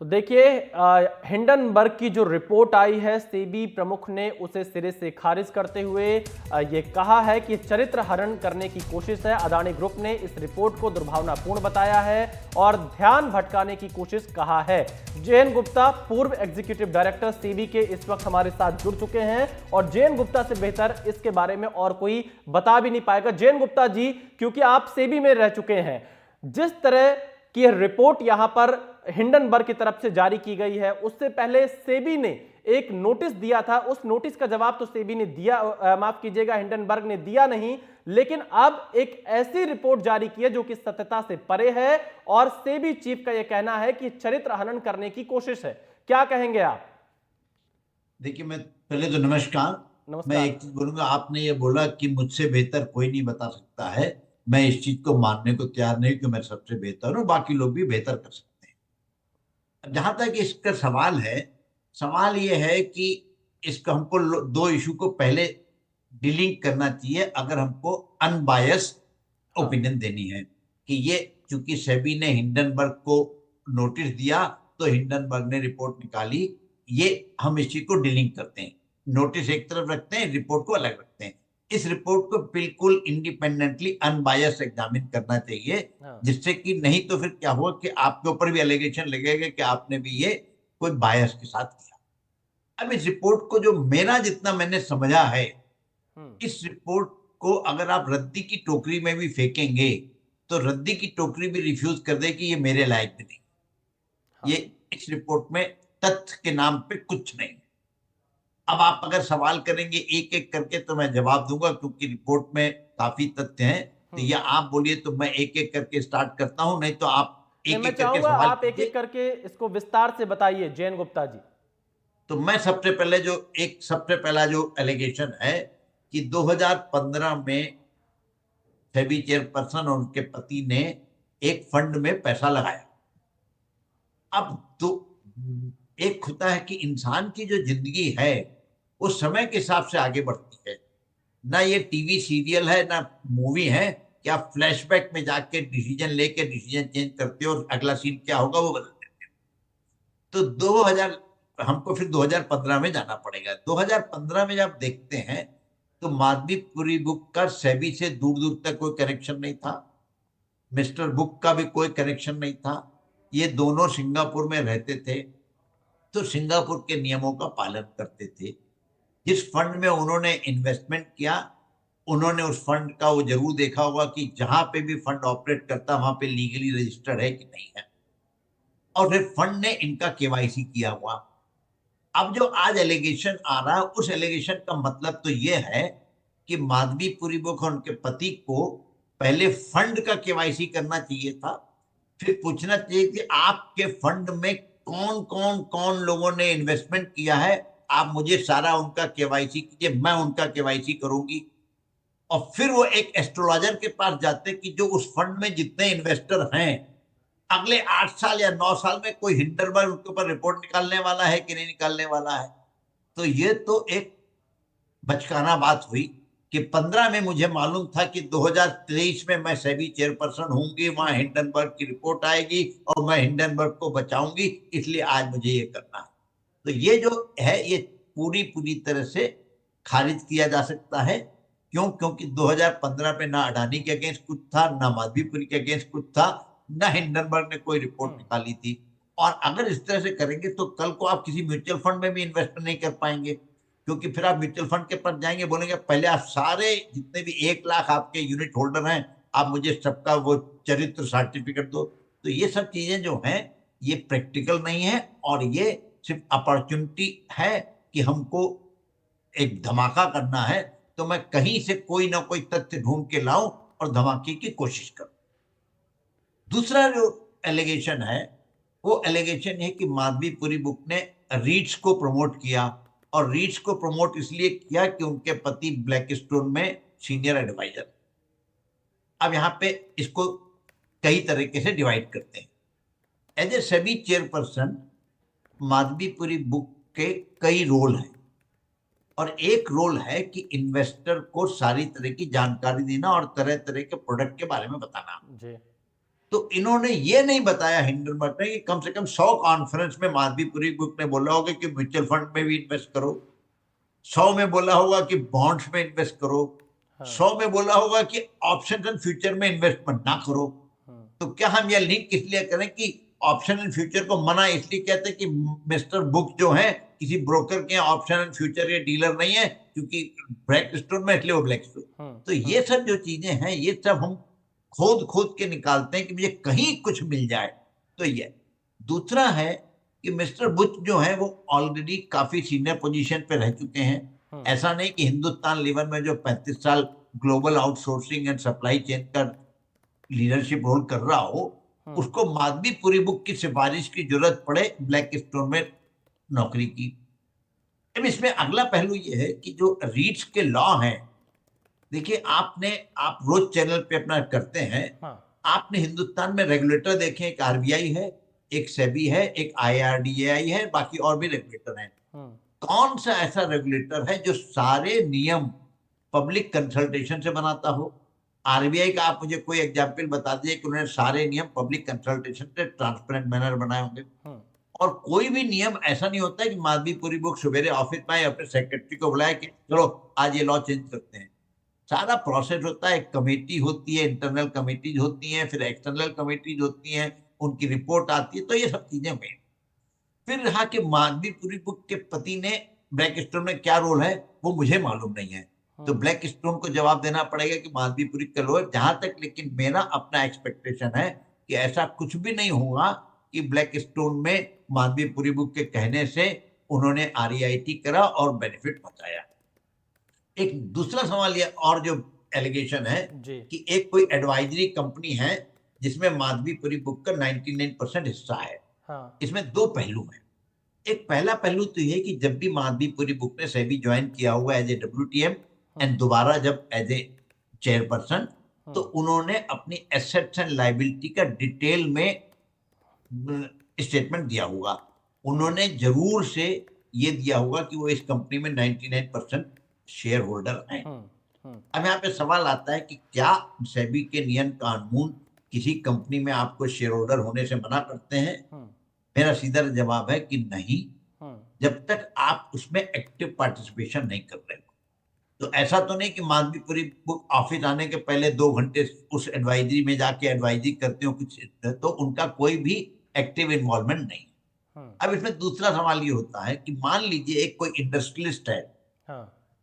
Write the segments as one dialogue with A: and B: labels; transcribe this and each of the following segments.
A: तो देखिए, हिंडनबर्ग की जो रिपोर्ट आई है, सेबी प्रमुख ने उसे सिरे से खारिज करते हुए ये कहा है कि चरित्र हरण करने की कोशिश है। अदानी ग्रुप ने इस रिपोर्ट को दुर्भावनापूर्ण बताया है और ध्यान भटकाने की कोशिश कहा है। जयंत गुप्ता, पूर्व एग्जीक्यूटिव डायरेक्टर सेबी के, इस वक्त हमारे साथ जुड़ चुके हैं और जयंत गुप्ता से बेहतर इसके बारे में और कोई बता भी नहीं पाएगा। जयंत गुप्ता जी, क्योंकि आप सेबी में रह चुके हैं, जिस तरह की रिपोर्ट यहां पर हिंडनबर्ग की तरफ से जारी की गई है, उससे पहले सेबी ने एक नोटिस दिया था। उस नोटिस का जवाब तो सेबी ने दिया, माफ कीजिएगा, हिंडनबर्ग ने दिया नहीं। लेकिन अब एक ऐसी रिपोर्ट जारी की है जो कि सत्यता से परे है और सेबी चीफ का यह कहना है कि चरित्र हनन करने की कोशिश है। क्या कहेंगे आप?
B: देखिए, मैं पहले तो नमस्कार। मैं
A: नमस्कार।
B: एक चीज बोलूंगा, आपने ये बोला कि मुझसे बेहतर कोई नहीं बता सकता है। मैं इस चीज को मानने को तैयार नहीं कि मैं सबसे बेहतर हूँ, बाकी लोग भी बेहतर कर सकते हैं। जहां तक इसका सवाल है, सवाल ये है कि इसका हमको दो इशू को पहले डीलिंग करना चाहिए अगर हमको अनबायस
A: हाँ।
B: ओपिनियन देनी है। कि ये, चूंकि सेबी ने हिंडनबर्ग को नोटिस दिया तो हिंडनबर्ग ने रिपोर्ट निकाली, ये हम इस चीज को डीलिंग करते हैं। नोटिस एक तरफ रखते हैं, रिपोर्ट को अलग रखते हैं। इस रिपोर्ट को बिल्कुल इंडिपेंडेंटली अनबायस एग्जामिन करना चाहिए।
A: हाँ।
B: जिससे कि नहीं तो फिर क्या होगा कि आपके ऊपर भी एलिगेशन लगेगा कि आपने भी ये कोई बायस के साथ किया। अब इस रिपोर्ट को जो मेरा जितना मैंने समझा है,
A: हम्म।
B: इस रिपोर्ट को अगर आप रद्दी की टोकरी में भी फेंकेंगे तो रद्दी की टोकरी भी रिफ्यूज कर दे कि ये मेरे लायक भी नहीं। ये,
A: हाँ।
B: इस रिपोर्ट में तथ्य के नाम पे कुछ नहीं। अब आप अगर सवाल करेंगे एक एक करके तो मैं जवाब दूंगा, क्योंकि रिपोर्ट में काफी तथ्य हैं। तो
A: हम्म।
B: या आप बोलिए तो मैं एक एक करके स्टार्ट करता हूं, नहीं तो आप
A: नहीं,
B: एक
A: मैं
B: एक करके
A: चाहूंगा
B: सवाल
A: आप एक एक
B: कीजिए।
A: करके इसको विस्तार से बताइए, जयंत गुप्ता जी।
B: तो मैं सबसे पहला जो एलिगेशन है कि 2015 में सेबी चेयरपर्सन और उनके पति ने एक फंड में पैसा लगाया। अब तो एक होता है कि इंसान की जो जिंदगी है वो समय के हिसाब से आगे बढ़ती है। ना ये टीवी सीरियल है ना मूवी है कि आप फ्लैशबैक में जाके डिसीजन लेके डिसीजन चेंज करते हो और अगला सीन क्या होगा वो बदल देते हो। तो 2000, हमको फिर 2015 में जाना पड़ेगा। 2015 में जब देखते हैं तो माधवीपुरी बुक का सेबी से दूर दूर तक कोई कनेक्शन नहीं था। मिस्टर बुक का भी कोई कनेक्शन नहीं था। ये दोनों सिंगापुर में रहते थे, तो सिंगापुर के नियमों का पालन करते थे। जिस फंड में उन्होंने इन्वेस्टमेंट किया, उन्होंने उस फंड का वो जरूर देखा होगा कि जहां पे भी फंड ऑपरेट करता वहां पे लीगली रजिस्टर्ड है कि नहीं है। और फिर फंड ने इनका केवाईसी किया हुआ। अब जो आज एलिगेशन आ रहा है, उस एलिगेशन का मतलब तो ये है कि माधवीपुरी बुक और उनके पति को पहले फंड का केवाईसी करना चाहिए था। फिर पूछना चाहिए कि आपके फंड में कौन कौन कौन लोगों ने इन्वेस्टमेंट किया है, आप मुझे सारा उनका केवाईसी कीजिए, मैं उनका केवाईसी करूंगी। और फिर वो एक एस्ट्रोलॉजर के पास जाते कि जो उस फंड में जितने इन्वेस्टर हैं, अगले 8 साल या 9 साल में कोई हिंडरबर्ग उनके ऊपर रिपोर्ट निकालने वाला है कि नहीं निकालने वाला है। तो ये तो एक बचकाना बात हुई कि 15 में मुझे मालूम था कि 2023 में मैं सेबी चेयरपर्सन होंगी, वहां हिंडनबर्ग की रिपोर्ट आएगी और मैं हिंडनबर्ग को बचाऊंगी, इसलिए आज मुझे ये करना है। तो ये जो है ये पूरी पूरी तरह से खारिज किया जा सकता है। क्यों? क्योंकि 2015 में ना अडानी के अगेंस्ट कुछ था, ना माधवीपुरी के अगेंस्ट कुछ था, ना हिंडनबर्ग ने कोई रिपोर्ट
A: हम्म।
B: निकाली थी। और अगर इस तरह से करेंगे तो कल को आप किसी म्यूचुअल फंड में भी इन्वेस्टमेंट नहीं कर पाएंगे। क्योंकि फिर आप म्यूचुअल फंड के पास जाएंगे, बोलेंगे पहले आप सारे जितने भी 1 लाख आपके यूनिट होल्डर हैं, आप मुझे सबका वो चरित्र सर्टिफिकेट दो। तो ये सब चीजें जो हैं ये प्रैक्टिकल नहीं है, और ये सिर्फ अपॉर्चुनिटी है कि हमको एक धमाका करना है। तो मैं कहीं से कोई ना कोई तथ्य ढूंढ के लाऊं और धमाके की कोशिश करूं। दूसरा जो एलिगेशन है, वो एलिगेशन है कि माधवीपुरी बुक ने रीट्स को प्रमोट किया। और रीट्स को प्रमोट इसलिए किया कि उनके पति ब्लैक स्टोन में सीनियर एडवाइजर। अब यहाँ पे इसको कई तरीके से डिवाइड करते हैं। As a SEBI chairperson, Madhabi Puri Buch के कई रोल हैं। और एक रोल है कि इन्वेस्टर को सारी तरह की जानकारी देना और तरह तरह के प्रोडक्ट के बारे में बताना।
A: जी।
B: तो इन्होंने ये नहीं बताया हिंडनबर्ग ने कि कम से कम 100 कॉन्फ्रेंस में माधवीपुरी बुक ने बोला होगा कि म्यूचुअल फंड में भी इन्वेस्ट करो, 100 में बोला होगा कि बॉन्ड्स में इन्वेस्ट करो, 100 में बोला होगा कि ऑप्शन एंड फ्यूचर में इन्वेस्टमेंट ना करो। तो क्या हम यह लिंक इसलिए करें कि ऑप्शन एंड फ्यूचर को मना इसलिए कहते हैं कि मिस्टर बुक जो है किसी ब्रोकर के ऑप्शन एंड फ्यूचर के डीलर नहीं है, क्योंकि ब्लैक स्टोन में इसलिए वो ब्लैक स्टोन। तो ये सब जो चीजें हैं ये सब हम खोद के निकालते हैं कि मुझे कहीं कुछ मिल जाए। तो ये दूसरा है कि मिस्टर बुच जो है वो ऑलरेडी काफी सीनियर पोजीशन पे रह चुके हैं। ऐसा नहीं कि हिंदुस्तान लीवर में जो 35 साल global outsourcing and supply chain का लीडरशिप रोल कर रहा हो, उसको माधवीपुरी बुक की सिफारिश की जरूरत पड़े ब्लैक स्टोन में नौकरी की। अब इसमें अगला पहलू ये है कि जो रीट्स के लॉ हैं, देखिए आप रोज चैनल पे अपना करते हैं, आपने हिंदुस्तान में रेगुलेटर देखे, एक आरबीआई है, एक सेबी है, एक आईआरडीएआई है, बाकी और भी रेगुलेटर हैं। कौन सा ऐसा रेगुलेटर है जो सारे नियम पब्लिक कंसल्टेशन से बनाता हो? आरबीआई का आप मुझे कोई एग्जाम्पल बता दीजिए कि उन्होंने सारे नियम पब्लिक कंसल्टेशन से ट्रांसपेरेंट मैनर बनाए होंगे। और कोई भी नियम ऐसा नहीं होता है कि माधवीपुरी बुक सवेरे ऑफिस में अपने सेक्रेटरी को बुलाया कि चलो आज ये लॉ चेंज करते हैं। सारा प्रोसेस होता है, कमेटी होती है, इंटरनल कमेटीज होती हैं, फिर एक्सटर्नल कमेटीज होती हैं, उनकी रिपोर्ट आती है। तो ये सब चीजें हुई। फिर रहा कि माधवीपुरी बुक के पति ने ब्लैक स्टोन में क्या रोल है वो मुझे मालूम नहीं है, तो ब्लैक स्टोन को जवाब देना पड़ेगा कि माधवीपुरी का रोल। जहां तक लेकिन मेरा अपना एक्सपेक्टेशन है कि ऐसा कुछ भी नहीं होगा कि ब्लैक स्टोन में माधवीपुरी बुक के कहने से उन्होंने आरईआईटी करा और बेनिफिट पहुंचाया। एक दूसरा सवाल ये और जो एलिगेशन है कि एक कोई एडवाइजरी कंपनी है जिसमें माधवीपुरी बुक का 99% हिस्सा है। इसमें दो पहलू हैं। एक पहला पहलू तो ये कि जब भी माधवीपुरी बुक ने सेबी ज्वाइन किया हुआ एज ए डब्ल्यूटीएम एंड दोबारा जब एज ए चेयरपर्सन, तो उन्होंने अपनी एसेट्स एंड लायबिलिटी का डिटेल में स्टेटमेंट दिया होगा। उन्होंने जरूर से ये दिया होगा कि वो इस कंपनी में 99% शेयर होल्डर हैं। अब यहाँ पे सवाल आता है कि क्या सेबी के नियम कानून किसी कंपनी में आपको शेयर होल्डर होने से मना करते हैं? मेरा सीधा जवाब है कि नहीं, जब तक आप उसमें एक्टिव पार्टिसिपेशन नहीं कर रहे हो। तो ऐसा तो नहीं कि माधवीपुरी बुक ऑफिस आने के पहले 2 घंटे उस एडवाइजरी में जाके एडवाइजरी करते हो कुछ, तो उनका कोई भी एक्टिव इन्वॉल्वमेंट नहीं। अब इसमें दूसरा सवाल ये होता है कि मान लीजिए एक कोई इंडस्ट्रियलिस्ट है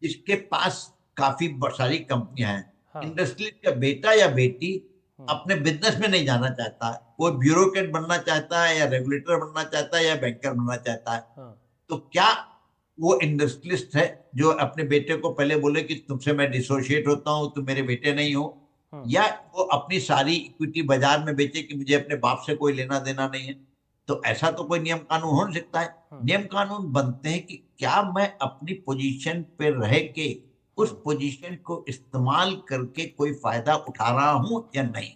B: जिसके पास काफी सारी कंपनियां हैं। इंडस्ट्रियलिस्ट का बेटा या बेटी अपने बिजनेस में नहीं जाना चाहता है, वो ब्यूरोक्रेट बनना चाहता है या रेगुलेटर बनना चाहता है या बैंकर बनना चाहता है। तो क्या वो इंडस्ट्रियलिस्ट है जो अपने बेटे को पहले बोले कि तुमसे मैं डिसोशिएट होता हूं, तुम मेरे बेटे नहीं हो, या वो अपनी सारी इक्विटी बाजार में बेचे कि मुझे अपने बाप से कोई लेना देना नहीं है? तो ऐसा तो कोई नियम कानून हो नहीं सकता है। नियम कानून बनते हैं कि क्या मैं अपनी पोजीशन पे रह के उस पोजीशन को इस्तेमाल करके कोई फायदा उठा रहा हूं या नहीं,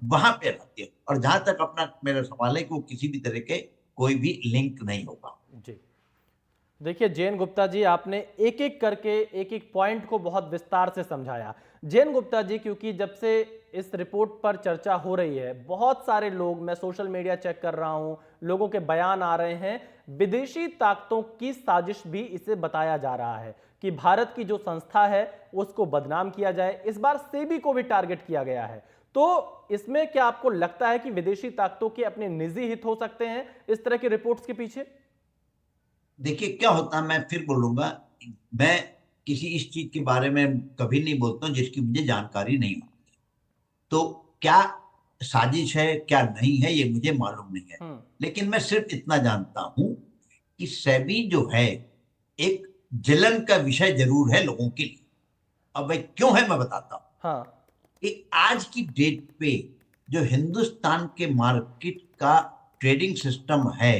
B: वहां पे रहती है। और जहां तक अपना मेरा सवाल है कि वो किसी भी तरह के कोई भी लिंक नहीं होगा।
A: जी देखिए जयन गुप्ता जी, आपने एक एक करके एक एक पॉइंट को बहुत विस्तार से समझाया। जयन गुप्ता जी, क्योंकि जब से इस रिपोर्ट पर चर्चा हो रही है, बहुत सारे लोग, मैं सोशल मीडिया चेक कर रहा हूं, लोगों के बयान आ रहे हैं, विदेशी ताकतों की साजिश भी इसे बताया जा रहा है कि भारत की जो संस्था है उसको बदनाम किया जाए। इस बार सेबी को भी टारगेट किया गया है। तो इसमें क्या आपको लगता है कि विदेशी ताकतों के अपने निजी हित हो सकते हैं इस तरह की रिपोर्ट्स के पीछे?
B: देखिए क्या होता है, मैं फिर बोलूंगा, मैं किसी इस चीज के बारे में कभी नहीं बोलता हूं जिसकी मुझे जानकारी नहीं होती। तो क्या साजिश है क्या नहीं है ये मुझे मालूम नहीं है, लेकिन मैं सिर्फ इतना जानता हूं कि सेबी जो है एक जलन का विषय जरूर है लोगों के लिए। अब भाई क्यों है मैं बताता हूं। कि आज की डेट पे जो हिंदुस्तान के मार्केट का ट्रेडिंग सिस्टम है,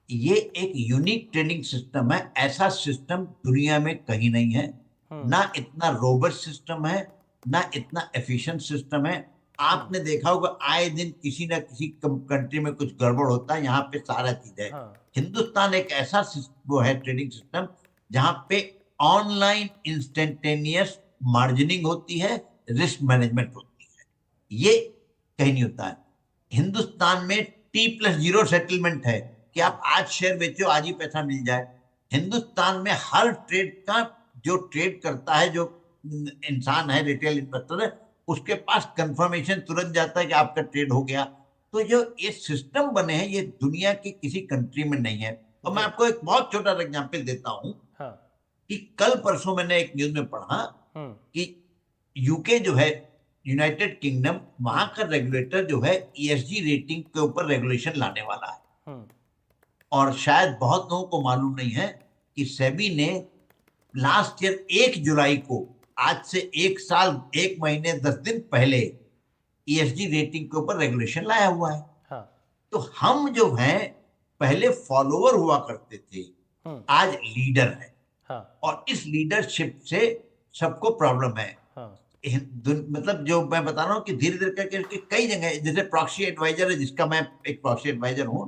B: ये एक यूनिक ट्रेडिंग सिस्टम है। ऐसा सिस्टम दुनिया में कहीं नहीं है। ना इतना रोबस्ट सिस्टम है, ना इतना एफिशिएंट सिस्टम है। आपने देखा होगा आए दिन किसी ना किसी कंट्री में कुछ गड़बड़ होता है, यहाँ पे सारा चीज है। हिंदुस्तान एक ऐसा वो है ट्रेडिंग सिस्टम जहां पे ऑनलाइन इंस्टेंटेनियस मार्जिनिंग होती है, रिस्क मैनेजमेंट होती है। ये कहीं नहीं होता है। हिंदुस्तान में T+0 सेटलमेंट है कि आप आज शेयर बेचो, आज ही पैसा मिल जाए। हिंदुस्तान में हर ट्रेड का जो ट्रेड करता है, जो इंसान है, रिटेल इन्वेस्टर है, उसके पास कंफर्मेशन तुरंत जाता है कि आपका ट्रेड हो गया। तो जो ये सिस्टम बने हैं, ये दुनिया की किसी कंट्री में नहीं है। और मैं आपको एक बहुत छोटा एग्जांपल देता हूं।
A: हाँ।
B: कि कल परसों मैंने एक न्यूज में पढ़ा कि यूके जो है, यूनाइटेड किंगडम, वहां का रेगुलेटर जो है ESG रेटिंग के ऊपर रेगुलेशन लाने वाला है। और शायद बहुत लोगों को मालूम नहीं है कि सेबी ने लास्ट ईयर 1 जुलाई को, आज से 1 साल 1 महीने 10 दिन पहले, ESG रेटिंग के ऊपर रेगुलेशन लाया हुआ है।
A: हाँ।
B: तो हम जो हैं पहले फॉलोवर हुआ करते थे, आज लीडर है।
A: हाँ।
B: और इस लीडरशिप से सबको प्रॉब्लम है।
A: हाँ।
B: मतलब जो मैं बता रहा हूँ कि धीरे धीरे करके कई जगह, जैसे प्रॉक्सी एडवाइजर है, जिसका मैं एक प्रॉक्सी एडवाइजर हूँ।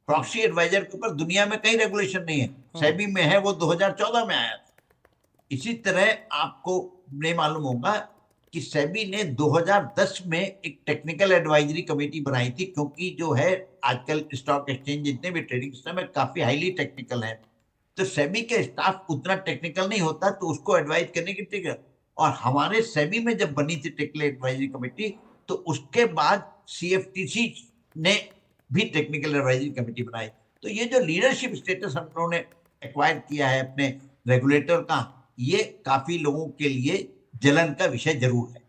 B: प्रॉक्सी एडवाइजर के ऊपर दुनिया में कई रेगुलेशन नहीं है, सेबी में है, वो 2014 में आया था। इसी तरह आपको नहीं मालूम होगा कि सेबी ने 2010 में एक टेक्निकल एडवाइजरी कमेटी बनाई थी, क्योंकि जो है आजकल स्टॉक एक्सचेंज जितने भी ट्रेडिंग सिस्टम है काफी हाईली टेक्निकल है। तो सेबी के स्टाफ उतना टेक्निकल नहीं होता, तो उसको एडवाइज करने की ठीक है। और हमारे सेबी में जब बनी थी टेक्निकल एडवाइजरी कमेटी, तो उसके बाद CFTC ने भी टेक्निकल एडवाइजरी कमेटी बनाई। तो ये जो लीडरशिप स्टेटस हम लोगों ने एक्वायर किया है अपने रेगुलेटर का, ये काफी लोगों के लिए जलन का विषय जरूर है।